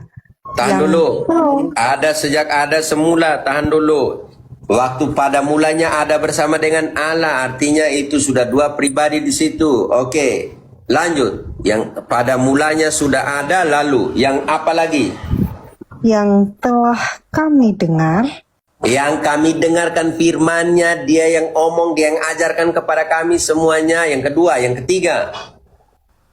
Tahan yang dulu. telah Ada sejak ada semula. Tahan dulu. Waktu pada mulanya ada bersama dengan Allah. Artinya itu sudah dua pribadi di situ. Oke. Lanjut. Yang pada mulanya sudah ada, lalu. Yang apa lagi? yang telah kami dengar, Yang kami dengarkan firman-Nya, Dia yang omong, Dia yang ajarkan kepada kami semuanya. Yang kedua, yang ketiga.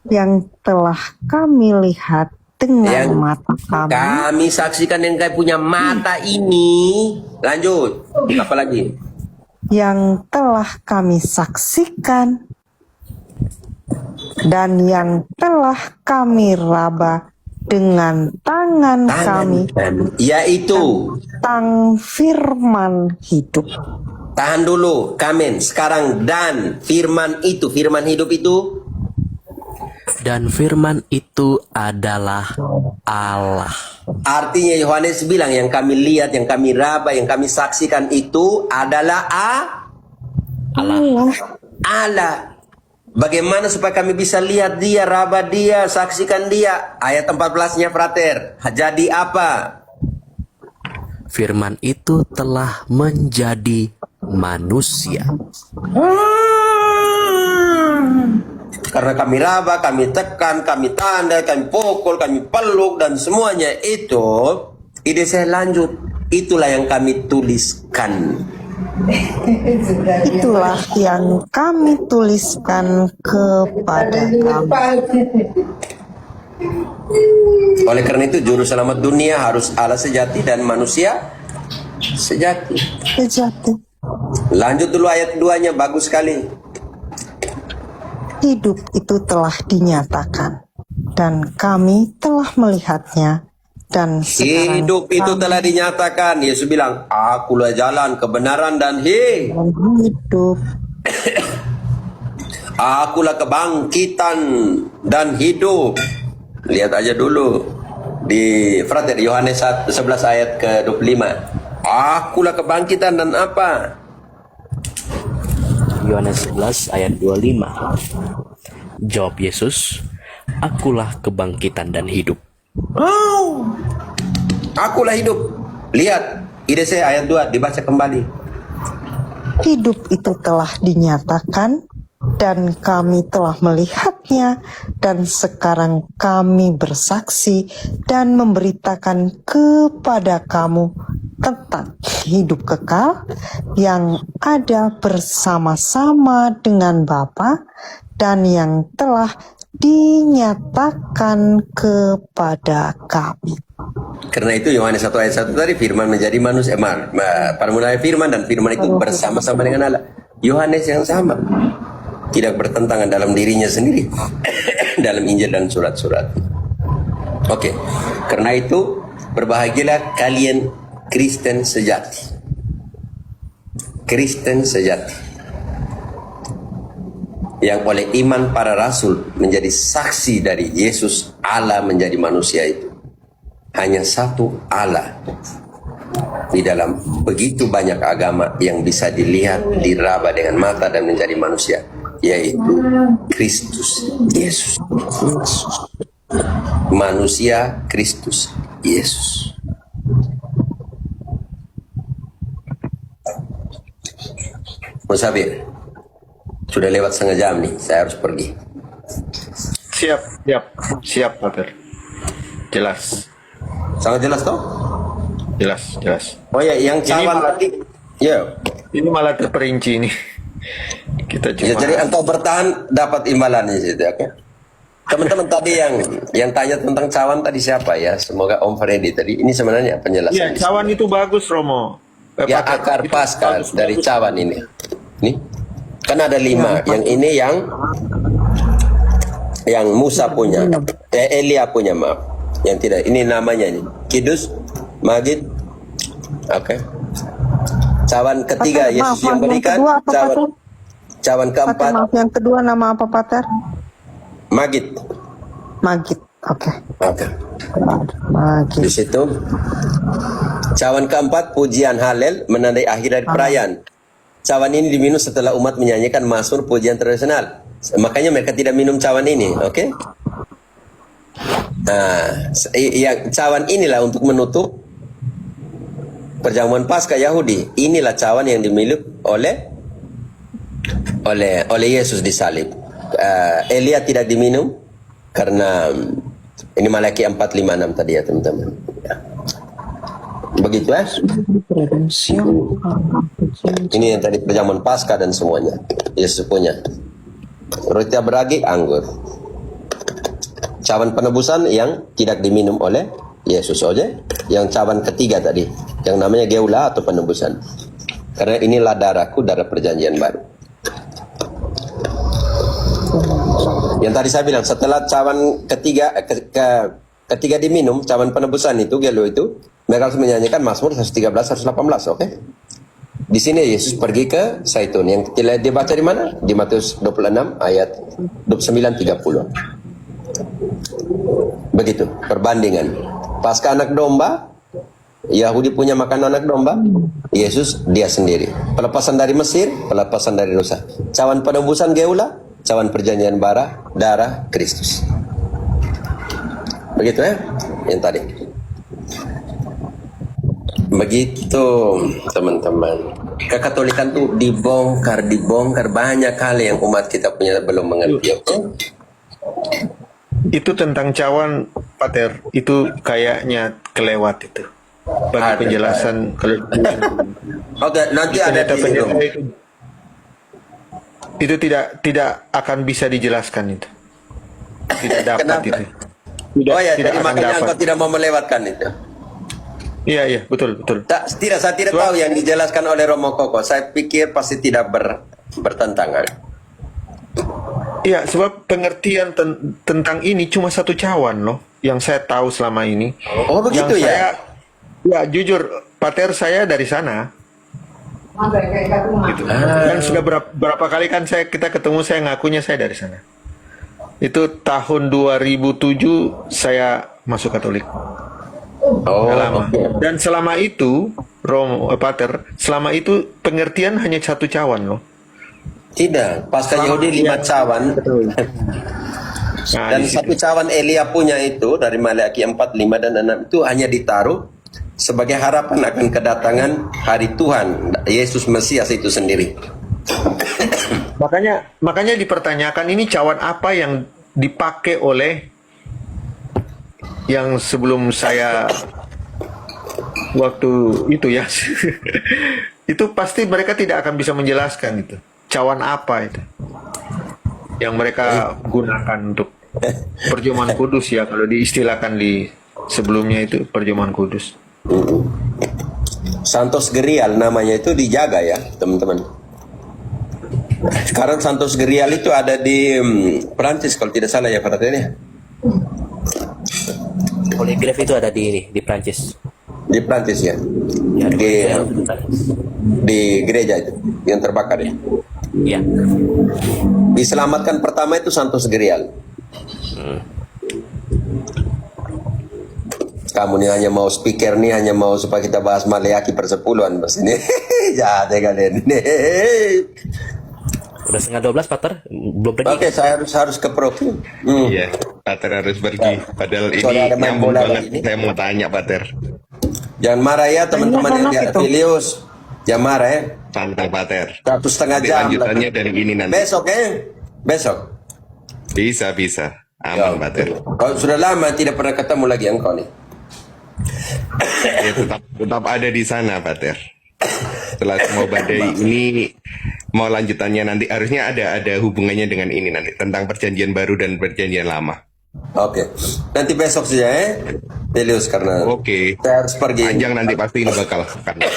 yang telah kami lihat dengan Yang mata kami, kami saksikan yang kami punya mata ini. Lanjut. Apa lagi? yang telah kami saksikan, dan yang telah kami raba dengan tangan kami, Yaitu. tentang firman hidup. Tahan dulu, Kamen. Sekarang dan firman itu, firman hidup itu. Dan firman itu adalah Allah. Artinya Yohanes bilang yang kami lihat, yang kami raba, yang kami saksikan itu adalah Allah. Bagaimana supaya kami bisa lihat Dia, raba Dia, saksikan Dia? Ayat 14-nya, Frater. Jadi apa? Firman itu telah menjadi manusia. Karena kami raba, kami tekan, kami tanda, kami pukul, kami peluk, dan semuanya itu, ide saya lanjut, itulah yang kami tuliskan. Itulah yang kami tuliskan kepada kamu. Oleh karena itu, juru selamat dunia harus Allah sejati dan manusia sejati. Sejati. Lanjut dulu ayat 2-nya, bagus sekali. Hidup itu telah dinyatakan, dan kami telah melihatnya, dan sekarang Hidup itu telah dinyatakan. Yesus bilang, akulah jalan, kebenaran, dan hidup. akulah kebangkitan dan hidup. Lihat aja dulu di Frater Yohanes 11 ayat ke-25. Akulah kebangkitan dan apa? Yohanes 11 ayat 25. Jawab Yesus, akulah kebangkitan dan hidup. Oh, akulah hidup. Lihat, ide saya ayat 2 dibaca kembali. Hidup itu telah dinyatakan, dan kami telah melihatnya, dan sekarang kami bersaksi dan memberitakan kepada kamu tentang hidup kekal yang ada bersama-sama dengan Bapa dan yang telah dinyatakan kepada kami. Karena itu Yohanes 1 ayat 1 tadi, firman menjadi manusia, pada mulanya firman, dan firman itu bersama-sama dengan Allah. Yohanes yang sama, tidak bertentangan dalam dirinya sendiri dalam Injil dan surat-surat. Oke, karena itu berbahagialah kalian Kristen sejati. Kristen sejati yang oleh iman para rasul menjadi saksi dari Yesus Allah menjadi manusia itu. Hanya satu Allah di dalam begitu banyak agama yang bisa dilihat, diraba dengan mata dan menjadi manusia, yaitu Kristus Yesus. Manusia Kristus Yesus. Musafir, sudah lewat setengah jam nih, saya harus pergi. Siap, Pater. Jelas. Sangat jelas toh? Jelas. Oh ya, yang cawan tadi, ya. Ini malah terperinci ini. Kita cuma. Ya, jadi engkau bertahan dapat imbalannya situ, oke? Teman-teman tadi yang tanya tentang cawan tadi siapa ya? Semoga Om Freddy tadi. Ini sebenarnya penjelasan. Iya, cawan itu bagus, Romo. Ya, Pater, akar itu pasca bagus, dari bagus. cawan ini. Nih, kan ada 5. Yang ini yang Musa punya, Elia punya, maaf. Yang tidak, ini namanya nih, Kidus, Magid, oke. Cawan ketiga Pater, Yesus maaf, yang berikan, kedua apa, Pater? cawan Pater, keempat maaf, yang kedua nama apa, Pater? Magid, Magid. Oke. oke. Magid. Di situ cawan keempat pujian Halel menandai akhir dari perayaan. Cawan ini diminum setelah umat menyanyikan mazmur pujian tradisional. Makanya mereka tidak minum cawan ini, oke? Nah, yang cawan inilah untuk menutup perjamuan Paskah Yahudi. Inilah cawan yang dimiliki oleh Yesus disalib. Elia tidak diminum karena ini Malaki 4:5-6 tadi ya, teman-teman. Ya. Begitu ya. Ini yang tadi perjamuan Paskah dan semuanya. Yesus punya. Roti beragi, anggur. Cawan penebusan yang tidak diminum oleh Yesus saja. Yang cawan ketiga tadi, yang namanya geula atau penebusan. Karena inilah darahku, darah perjanjian baru. Yang tadi saya bilang, setelah cawan ketiga diminum, cawan penebusan itu, gelo itu, mereka harus menyanyikan Mazmur 113, 118, oke? Di sini Yesus pergi ke Zaitun. Yang tidak dibaca di mana? Di Matius 26 ayat 29-30. Begitu perbandingan. Pasca anak domba, Yahudi punya makan anak domba, Yesus dia sendiri. Pelepasan dari Mesir, pelepasan dari dosa. Cawan penebusan geula, cawan perjanjian bara, darah Kristus. Begitu ya, yang tadi. Begitu teman-teman. Kekatolikan tuh dibongkar banyak kali yang umat kita punya belum mengerti. Oke? Itu tentang cawan, Pater. Itu kayaknya kelewat itu. Bagi Ada. penjelasan kalau Oke, nanti ada di pendeta itu tidak akan bisa dijelaskan itu. Tidak dapat Kenapa? itu. Oh ya, tidak jadi akan makanya dapat. engkau tidak mau melewatkan itu. Iya, betul. Saya tidak tahu yang dijelaskan oleh Romo Koko. Saya pikir pasti tidak bertentangan. Iya, sebab pengertian tentang ini cuma satu cawan loh, yang saya tahu selama ini. Oh begitu Yang ya? Ya jujur, Pater saya dari sana. Gitu. Dan sudah berapa kali kan kita ketemu, saya ngakunya saya dari sana. Itu tahun 2007 saya masuk Katolik. Oh, Udah lama. oke. Dan selama itu, Pater, selama itu pengertian hanya satu cawan loh. Tidak, pasca Yahudi 5 cawan. Nah, Dan di situ. satu cawan Elia punya itu dari Maleakhi 4, 5 dan 6 itu hanya ditaruh sebagai harapan akan kedatangan hari Tuhan Yesus Mesias itu sendiri. Makanya dipertanyakan ini cawan apa yang dipakai oleh yang sebelum saya waktu itu ya. Itu pasti mereka tidak akan bisa menjelaskan itu. Cawan apa itu yang mereka gunakan untuk perjamuan kudus ya, kalau diistilahkan di sebelumnya itu perjamuan kudus. Santos Gerial namanya itu dijaga ya teman-teman. Sekarang Santos Gerial itu ada di Prancis kalau tidak salah ya Pak Raden ya. Poligraf itu ada di Prancis. Di Prancis ya. Ya, Di gereja itu yang terbakar ya. Ya. Diselamatkan pertama itu Santos Gerial. Kamu nih hanya mau speaker nih, hanya mau supaya kita bahas Maleakhi persepuluhan bos ini. Jahat ya kalian ini. Udah setengah 12, Pater. Belum pergi. Oke, saya harus ke Profi. Iya, Pater harus pergi. Padahal ini Soalnya ada main nyambung bola banget. lagi nih. Saya mau tanya, Pater. Jangan marah ya teman-teman yang di Banyak itu. Filius. Jangan marah ya. Santai, Pater. 1,5 Nanti jam. lanjutannya dari ini nanti. Besok ya. Besok. Bisa. Aman, Pater. Kalau sudah lama tidak pernah ketemu lagi engkau nih. Ya, tetap ada di sana, Pater. Setelah semua badai ini mau lanjutannya nanti harusnya ada hubungannya dengan ini nanti tentang perjanjian baru dan perjanjian lama. Oke. Nanti besok saja ya. Filius karena Oke. saya harus pergi. Panjang nanti pasti ini bakal karena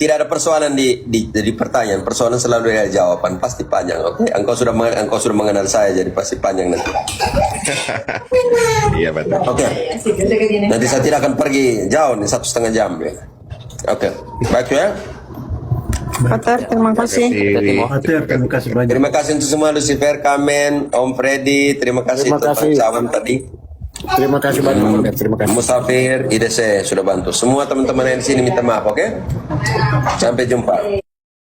Tidak ada persoalan di pertanyaan. Persoalan selalu ada jawaban. Pasti panjang. Oke. Engkau sudah mengenal saya jadi pasti panjang nanti. iya, Pater. Oke. Nanti saya tidak akan pergi jauh nih 1,5 jam ya. Oke. Baik ya. Pater, terima kasih. Terima kasih banyak. Terima kasih untuk semua Lucifer, Kamen, Om Freddy. Terima kasih Terima untuk kasih. cawan tadi. Terima kasih banyak. Terima kasih. Musafir, IDC sudah bantu. Semua teman-teman yang di sini minta maaf, oke? Sampai jumpa.